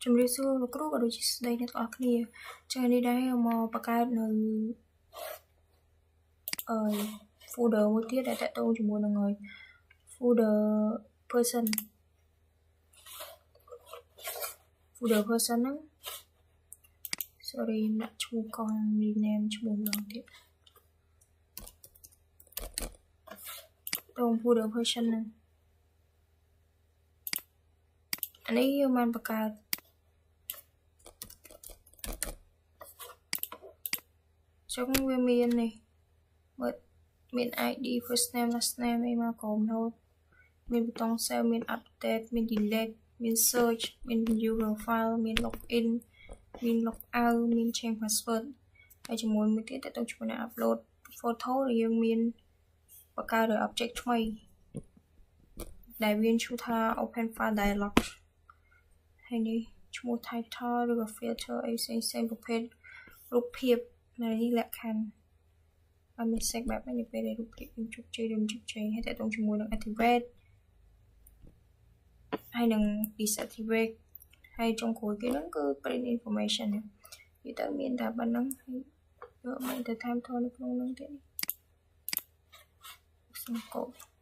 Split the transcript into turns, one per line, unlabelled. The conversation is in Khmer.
ជំរាបសួរលោកគ្រូក៏ដូចជាស្ដីអ្នកទាំងអស់គ្នាចា៎នេះដែរមកបង្កើតនៅfolder មួយទៀតដែលតាក់ទងជាមួយនឹង folder person ហ្នឹង sorry ដាក់ឈ្មោះកង rename ឈ្មោះម្ដងទៀតតង folder person ហ្នឹងអានេះយើងបានបង្កើតចុងវាមាននេះមើលមាន ID first name last name អីមកក្រុមនោះមានប៊ូតុង save មាន update មាន delete មាន search មាន view profile មាន login មាន log out មាន change password ហើយជាមួយមួយទៀតតើតើជាមួយនឹង upload photo ដែលយើងមានបង្កើត object ថ្មីដែលមានឈ្មោះថា open file dialog ហើយនេះឈ្មោះ title ឬក៏ filter អីផ្សេងប្រភេទរូបភាពនៅនេះលក្ខខណ្ឌឲ្យមាន set បែបនេះពេលដែលរូបភាពយើងជោគជ័យហើយតើតើជាមួយនឹង activate ហើយនឹង disactivate ហើយចុងក្រោយគេហ្នឹងគឺ print information វាទៅមានតែប៉ុណ្្នឹងហើយយកមកទៅ time ថតនៅក្នុងហ្នឹងទៀតសុំកូដ